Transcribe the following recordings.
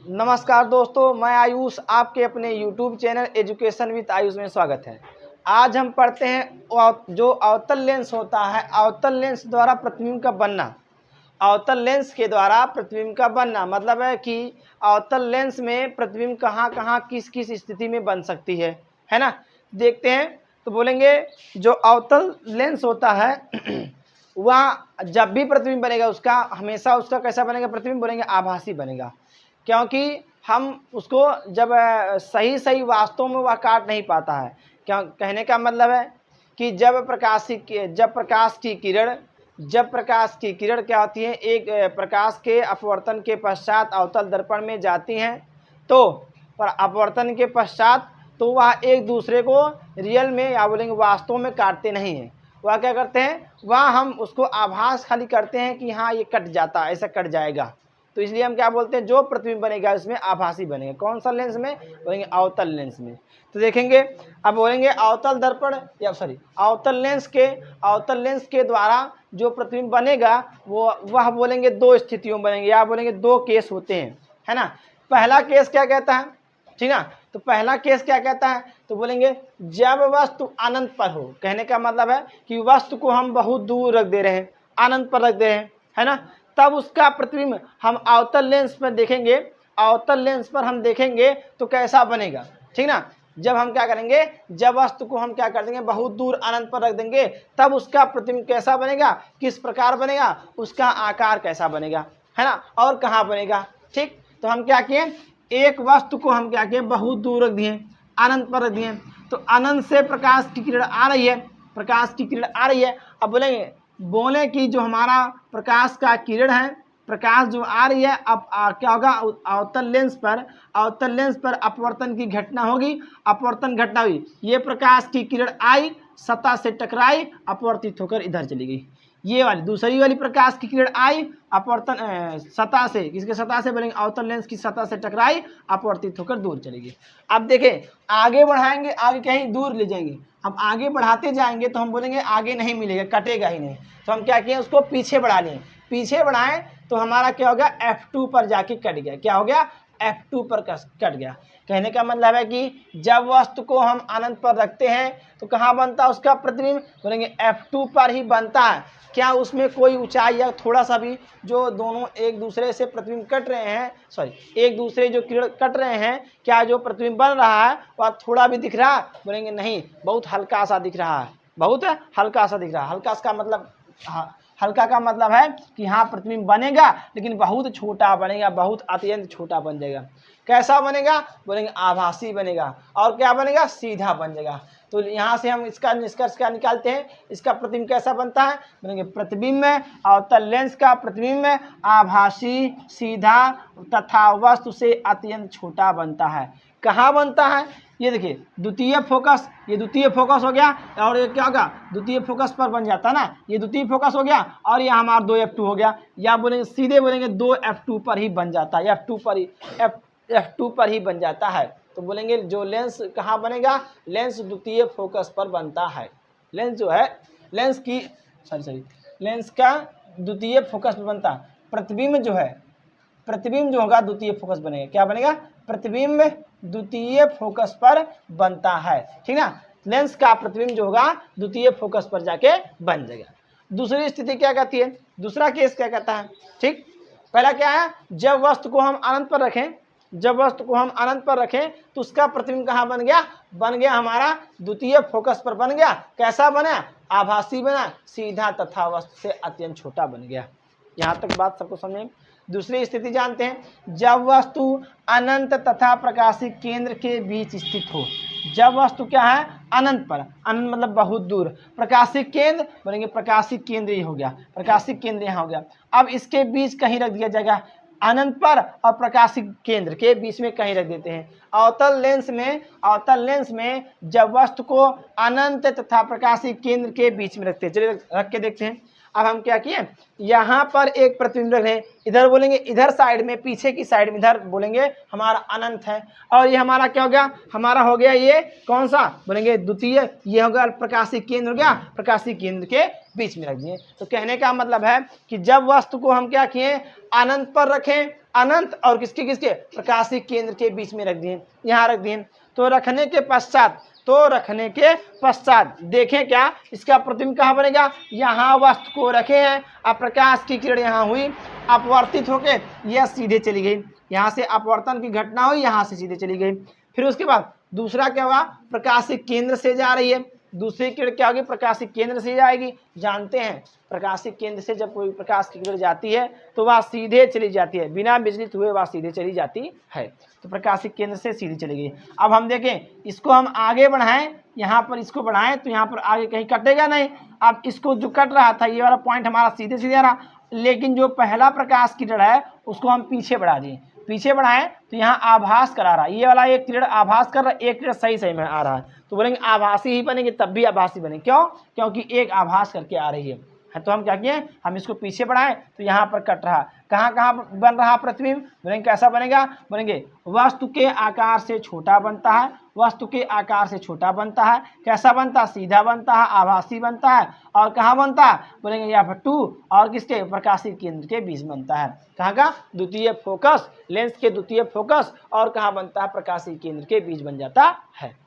नमस्कार दोस्तों, मैं आयुष आपके अपने YouTube channel education with Ayush में स्वागत है। आज हम पढ़ते हैं जो अवतल लेंस होता है, अवतल लेंस द्वारा प्रतिबिंब का बनना। अवतल लेंस के द्वारा प्रतिबिंब का बनना मतलब है कि अवतल लेंस में प्रतिबिंब कहाँ कहाँ किस किस स्थिति में बन सकती है ना। देखते हैं तो बोलेंगे जो अवतल लेंस होता है वह जब भी प्रतिबिंब बनेगा उसका हमेशा उसका कैसा बनेगा, प्रतिबिंब बोलेंगे आभासी बनेगा, क्योंकि हम उसको जब सही वास्तव में वह काट नहीं पाता है। क्या कहने का मतलब है कि जब प्रकाश की किरण क्या होती है, एक प्रकाश के अपवर्तन के पश्चात अवतल दर्पण में जाती हैं, तो पर अपवर्तन के पश्चात तो वह एक दूसरे को रियल में या बोलेंगे वास्तव में काटते नहीं हैं। वह क्या करते हैं, वह हम उसको आभास खाली करते हैं कि हाँ ये कट जाता, ऐसा कट जाएगा। तो इसलिए हम क्या बोलते हैं, जो प्रतिबिंब बनेगा उसमें आभासी बनेगा। कौन सा लेंस में बोलेंगे, अवतल लेंस में। तो देखेंगे अब बोलेंगे अवतल दर्पण या अवतल लेंस के द्वारा जो प्रतिबिंब बनेगा वह बोलेंगे दो स्थितियों में बनेंगे, या बोलेंगे दो केस होते हैं, है ना। पहला केस क्या कहता है, ठीक ना। तो पहला केस क्या कहता है, तो बोलेंगे जब वस्तु अनंत पर हो। कहने का मतलब है कि वस्तु को हम बहुत दूर रख दे रहे हैं, अनंत पर रख दे रहे हैं, है ना। तब उसका प्रतिबिंब हम अवतल लेंस पर देखेंगे, अवतल लेंस पर हम देखेंगे तो कैसा बनेगा, ठीक ना। जब हम क्या करेंगे, जब वस्तु को हम क्या कर देंगे, बहुत दूर अनंत पर रख देंगे, तब उसका प्रतिबिंब कैसा बनेगा, किस प्रकार बनेगा, उसका आकार कैसा बनेगा, है ना, और कहाँ बनेगा। ठीक, तो हम क्या किए, एक वस्तु को हम क्या किए, बहुत दूर रख दिए, अनंत पर रख दिए, तो अनंत से प्रकाश की किरण आ रही है, प्रकाश की किरण आ रही है। अब बोले कि जो हमारा प्रकाश का किरण है, प्रकाश जो आ रही है, अब क्या होगा, अवतल लेंस पर अपवर्तन की घटना होगी, अपवर्तन घटना हुई, ये प्रकाश की किरण आई, सतह से टकराई, अपवर्तित होकर इधर चली गई। ये वाली दूसरी वाली प्रकाश की किरण आई, अपवर्तन सतह से, किसके सतह से बोलेंगे, अवतल लेंस की सतह से टकराई, अपवर्तित होकर दूर चली गई। अब देखें, आगे बढ़ाएंगे, आगे कहीं दूर ले जाएंगे, अब आगे बढ़ाते जाएंगे तो हम बोलेंगे आगे नहीं मिलेगा, कटेगा ही नहीं। तो हम क्या किए, उसको पीछे बढ़ा लें, पीछे बढ़ाएं तो हमारा क्या हो गया, F2 पर जाके कट गया। क्या हो गया, F2 पर कट गया। कहने का मतलब है कि जब वस्तु को हम अनंत पर रखते हैं तो कहाँ बनता है उसका प्रतिबिंब, बोलेंगे F2 पर ही बनता है। क्या उसमें कोई ऊंचाई या थोड़ा सा भी जो दोनों एक दूसरे से प्रतिबिंब कट रहे हैं, एक दूसरे जो किरण कट रहे हैं, क्या जो प्रतिबिंब बन रहा है वह थोड़ा भी दिख रहा है, बोलेंगे नहीं, बहुत हल्का सा दिख रहा है, बहुत हल्का सा दिख रहा है। हल्का का मतलब, हल्का का मतलब है कि हाँ प्रतिबिंब बनेगा लेकिन बहुत छोटा बनेगा, बहुत अत्यंत छोटा बन जाएगा। कैसा बनेगा, बोलेंगे आभासी बनेगा, और क्या बनेगा, सीधा बन जाएगा। तो यहाँ से हम इसका निष्कर्ष क्या निकालते हैं, इसका प्रतिबिंब कैसा बनता है, बोलेंगे प्रतिबिंब में अवतल लेंस का प्रतिबिंब में आभासी, सीधा तथा वस्तु से अत्यंत छोटा बनता है। कहाँ बनता है, ये देखिए द्वितीय फोकस, ये द्वितीय फोकस हो गया, और ये क्या होगा, द्वितीय फोकस पर बन जाता है ना, ये द्वितीय फोकस हो गया, और ये हमारा 2F2 हो गया, या बोलेंगे सीधे बोलेंगे 2F2 पर ही बन जाता है, F2 पर ही F2 पर ही बन जाता है। तो बोलेंगे जो लेंस कहाँ बनेगा, लेंस द्वितीय फोकस पर बनता है। लेंस जो है, लेंस की लेंस का द्वितीय फोकस पर बनता है। प्रतिबिंब जो है, प्रतिबिंब जो होगा द्वितीय फोकस बनेगा, क्या बनेगा, प्रतिबिंब द्वितीय फोकस पर बनता है, ठीक ना। लेंस का प्रतिबिंब जो होगा द्वितीय फोकस पर जाके बन जाएगा। दूसरी स्थिति क्या कहती है, दूसरा केस क्या कहता है, ठीक। पहला क्या है, जब वस्तु को हम अनंत पर रखें, जब वस्तु को हम अनंत पर रखें तो उसका प्रतिबिंब कहाँ बन गया, बन गया हमारा द्वितीय फोकस पर बन गया। कैसा बना, आभासी बना, सीधा तथा वस्तु से अत्यंत छोटा बन गया। यहाँ तक बात सबको समझे। दूसरी स्थिति जानते हैं, जब वस्तु अनंत तथा प्रकाशिक केंद्र के बीच स्थित हो। जब वस्तु क्या है, अनंत पर, अनंत मतलब बहुत दूर, प्रकाशिक केंद्र बोलेंगे, प्रकाशिक केंद्र ये हो गया, प्रकाशिक केंद्र यहाँ हो गया। अब इसके बीच कहीं रख दिया जाएगा, अनंत पर और प्रकाशिक केंद्र के बीच में कहीं रख देते हैं। अवतल लेंस में जब वस्तु को अनंत तथा प्रकाशिक केंद्र के बीच में रखते हैं, चलिए रख के देखते हैं। अब हम क्या किए, यहाँ पर एक प्रतिबिंब रख रहे हैं, इधर बोलेंगे इधर साइड में, पीछे की साइड में इधर बोलेंगे हमारा अनंत है, और ये हमारा क्या हो गया, हमारा हो गया ये कौन सा बोलेंगे द्वितीय, ये हो गया प्रकाशीय केंद्र हो गया, प्रकाशीय केंद्र के बीच में रख दिए। तो कहने का मतलब है कि जब वस्तु को हम क्या किए, अनंत पर रखें, अनंत और किसके किसके, प्रकाशीय केंद्र के बीच में रख दिए, यहाँ रख दिए। तो रखने के पश्चात देखें क्या इसका प्रतिबिंब कहाँ बनेगा, यहाँ वस्तु को रखे हैं, अब प्रकाश की किरण यहाँ हुई, अपवर्तित होके यह सीधे चली गई, यहाँ से अपवर्तन की घटना हुई, यहाँ से सीधे चली गई। फिर उसके बाद दूसरा क्या हुआ, प्रकाशीय केंद्र से जा रही है, दूसरी किरण क्या होगी, प्रकाशीय केंद्र से जाएगी। जानते हैं प्रकाशीय केंद्र से जब कोई प्रकाश की किरण जाती है तो वह सीधे चली जाती है, बिना विचलित हुए वह सीधे चली जाती है। तो प्रकाशीय केंद्र से सीधी चली गई। अब हम देखें इसको हम आगे बढ़ाएं, यहाँ पर इसको बढ़ाएं तो यहाँ पर आगे कहीं कटेगा नहीं। अब इसको जो कट रहा था ये वाला पॉइंट हमारा सीधे सीधे आ रहा, लेकिन जो पहला प्रकाश किरण है उसको हम पीछे बढ़ा दिए, पीछे बढ़ाएं तो यहाँ आभास करा रहा है, ये वाला एक किरण आभास कर रहा है, एक किरण सही सही में आ रहा है, तो बोलेंगे आभासी ही बनेंगे, तब भी आभासी बने, क्यों, क्योंकि एक आभास करके आ रही है। तो हम क्या किए, हम इसको पीछे बढ़ाएं तो यहाँ पर कट रहा, कहाँ कहाँ बन रहा प्रतिबिंब, बोलेंगे कैसा बनेगा, बोलेंगे वस्तु के आकार से छोटा बनता है, वस्तु के आकार से छोटा बनता है, कैसा बनता है, सीधा बनता है, आभासी बनता है, और कहाँ बनता है, बोलेंगे यहाँ पर टू और किसके, प्रकाशीय केंद्र के बीच बनता है। कहाँ का, द्वितीय फोकस, लेंस के द्वितीय फोकस, और कहाँ बनता है, प्रकाशीय केंद्र के बीच बन जाता है।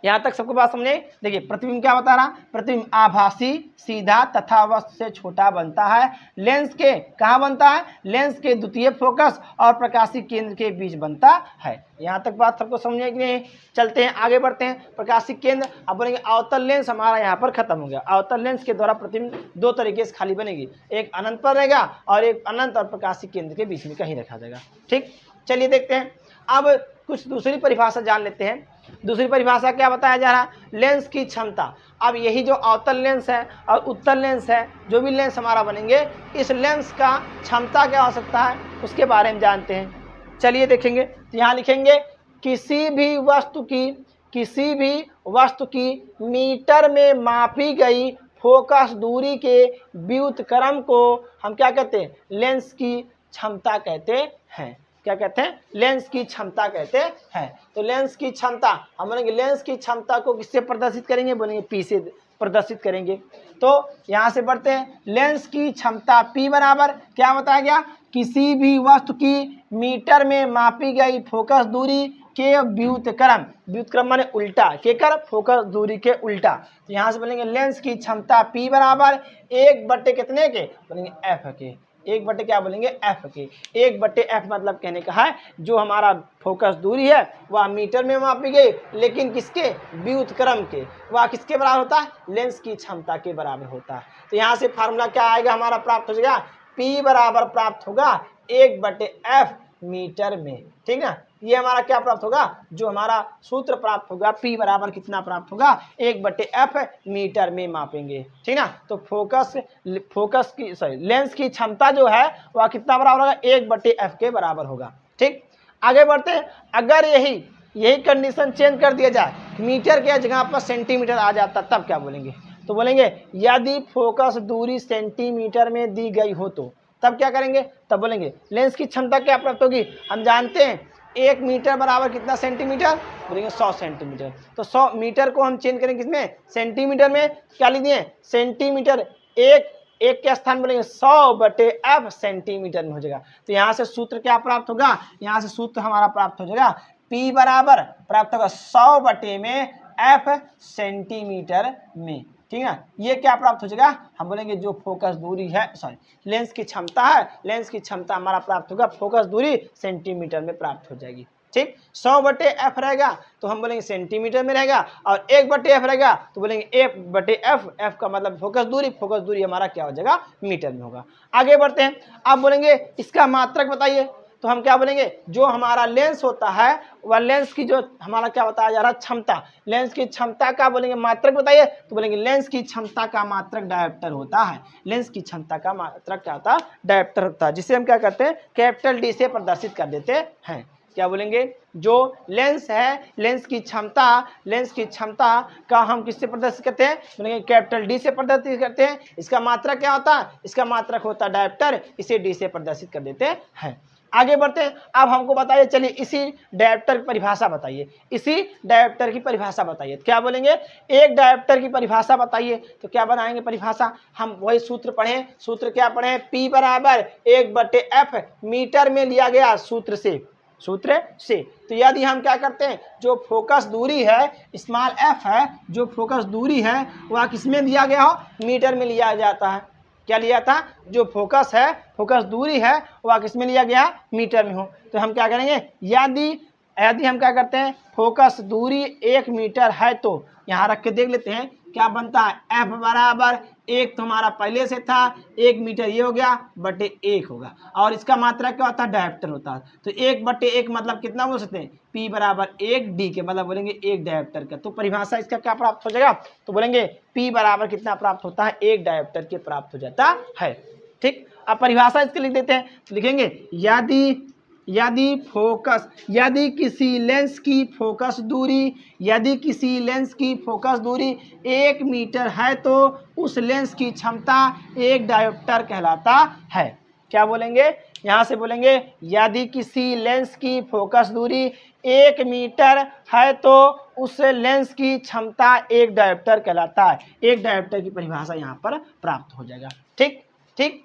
यहाँ तक सबको बात समझे। देखिए प्रतिबिंब क्या बता रहा, प्रतिबिंब आभासी, सीधा तथा वस्तु से छोटा बनता है, लेंस के कहाँ बनता है, लेंस के द्वितीय फोकस और प्रकाशीय केंद्र के बीच बनता है। यहाँ तक बात सबको समझे कि नहीं। चलते हैं आगे बढ़ते हैं, प्रकाशीय केंद्र। अब बोलेंगे अवतल लेंस हमारा यहाँ पर खत्म हो गया। अवतल लेंस के द्वारा प्रतिबिंब दो तरीके से खाली बनेगी, एक अनंत पर रहेगा और एक अनंत और प्रकाशीय केंद्र के बीच में कहीं रखा जाएगा। ठीक, चलिए देखते हैं। अब कुछ दूसरी परिभाषा जान लेते हैं। दूसरी परिभाषा क्या बताया जा रहा, लेंस की क्षमता। अब यही जो अवतल लेंस है और उत्तल लेंस है, जो भी लेंस हमारा बनेंगे, इस लेंस का क्षमता क्या हो सकता है उसके बारे में जानते हैं। चलिए देखेंगे, तो यहाँ लिखेंगे किसी भी वस्तु की मीटर में मापी गई फोकस दूरी के व्युत्क्रम को हम क्या कहते हैं, लेंस की क्षमता कहते हैं। क्या कहते हैं, लेंस की क्षमता कहते हैं। तो लेंस की क्षमता हम बोलेंगे, लेंस की क्षमता को किससे प्रदर्शित करेंगे, बोलेंगे पी से प्रदर्शित करेंगे। तो यहाँ से बढ़ते हैं, लेंस की क्षमता P बराबर क्या बताया गया, किसी भी वस्तु की मीटर में मापी गई फोकस दूरी के व्युत्क्रम माने उल्टा, के कर फोकस दूरी के उल्टा। तो यहाँ से बोलेंगे लेंस की क्षमता P बराबर 1/, कितने के, बोलेंगे F के। 1/, क्या बोलेंगे, F के। 1/F मतलब कहने का है जो हमारा फोकस दूरी है वह मीटर में मापी गई, लेकिन किसके, व्युत्क्रम के, वह किसके बराबर होता है, लेंस की क्षमता के बराबर होता है। तो यहाँ से फार्मूला क्या आएगा हमारा, प्राप्त हो जाएगा P बराबर प्राप्त होगा 1/F मीटर में। ठीक ना, ये हमारा क्या प्राप्त होगा, जो हमारा सूत्र प्राप्त होगा, P बराबर कितना प्राप्त होगा, 1/F मीटर में मापेंगे। ठीक ना, तो फोकस की लेंस की क्षमता जो है वह कितना बराबर होगा, 1/F के बराबर होगा। ठीक, आगे बढ़ते हैं। अगर यही कंडीशन चेंज कर दिया जाए, मीटर के जगह पर सेंटीमीटर आ जाता, तब क्या बोलेंगे, तो बोलेंगे यदि फोकस दूरी सेंटीमीटर में दी गई हो तो तब क्या करेंगे, तब बोलेंगे लेंस की क्षमता क्या प्राप्त होगी। हम जानते हैं 1 मीटर बराबर कितना सेंटीमीटर, बोलेंगे 100 सेंटीमीटर। तो 100 मीटर को हम चेंज करेंगे किसमें, सेंटीमीटर में। क्या लिख दिए, सेंटीमीटर, एक के स्थान बोलेंगे 100/F सेंटीमीटर में हो जाएगा। तो यहाँ से सूत्र क्या प्राप्त होगा, यहाँ से सूत्र हमारा प्राप्त हो जाएगा P बराबर प्राप्त होगा 100/F सेंटीमीटर में। ठीक है, ये क्या प्राप्त हो जाएगा, हम बोलेंगे जो फोकस दूरी है, लेंस की क्षमता है, लेंस की क्षमता हमारा प्राप्त होगा, फोकस दूरी सेंटीमीटर में प्राप्त हो जाएगी। ठीक, 100/F रहेगा तो हम बोलेंगे सेंटीमीटर में रहेगा, और 1/F रहेगा तो बोलेंगे 1/F। F का मतलब फोकस दूरी हमारा क्या हो जाएगा, मीटर में होगा। आगे बढ़ते हैं। अब बोलेंगे इसका मात्रक बताइए, तो हम क्या बोलेंगे, जो हमारा लेंस होता है वह लेंस की जो हमारा क्या बताया जा रहा है, क्षमता, लेंस की क्षमता का बोलेंगे मात्रक बताइए, तो बोलेंगे लेंस की क्षमता का मात्रक डायोप्टर होता है। लेंस की क्षमता का मात्रक क्या होता है, डायोप्टर होता है, जिसे हम क्या करते हैं, कैपिटल D से प्रदर्शित कर देते हैं। क्या बोलेंगे, जो लेंस है, लेंस की क्षमता का हम किससे प्रदर्शित करते हैं, बोलेंगे कैपिटल डी से प्रदर्शित करते हैं। इसका मात्रक क्या होता है, इसका मात्रक होता है डायोप्टर, इसे डी से प्रदर्शित कर देते हैं। आगे बढ़ते हैं। अब हमको बताइए, चलिए इसी डायोप्टर की परिभाषा बताइए, इसी डायोप्टर की परिभाषा बताइए। क्या बोलेंगे, एक डायोप्टर की परिभाषा बताइए। तो क्या बनाएंगे परिभाषा, हम वही सूत्र पढ़ें। सूत्र क्या पढ़ें, P बराबर 1/F मीटर में लिया गया सूत्र से। तो यदि हम क्या करते हैं, जो फोकस दूरी है स्मॉल f है, जो फोकस दूरी है वह किसमें दिया गया हो, मीटर में लिया जाता है। क्या लिया था, जो फोकस दूरी है वह किसमें लिया गया, मीटर में हो। तो हम क्या करेंगे, यदि हम क्या करते हैं, फोकस दूरी 1 मीटर है, तो यहाँ रख के देख लेते हैं क्या बनता है, F बराबर 1 तो हमारा पहले से था, 1 मीटर ये हो गया बटे 1 होगा, और इसका मात्रा क्या होता है, डायोप्टर होता है। तो 1/1 मतलब कितना बोल सकते हैं, P बराबर 1D के मतलब बोलेंगे 1 डायोप्टर का। तो परिभाषा इसका क्या प्राप्त हो जाएगा, तो बोलेंगे P बराबर कितना प्राप्त होता है, 1 डायोप्टर के प्राप्त हो जाता है। ठीक, अब परिभाषा इसके लिख देते हैं। तो लिखेंगे, यदि किसी लेंस की फोकस दूरी 1 मीटर है तो उस लेंस की क्षमता 1 डायोप्टर कहलाता है। क्या बोलेंगे, यहाँ से बोलेंगे, यदि किसी लेंस की फोकस दूरी 1 मीटर है तो उस लेंस की क्षमता 1 डायोप्टर कहलाता है। 1 डायोप्टर की परिभाषा यहाँ पर प्राप्त हो जाएगा। ठीक।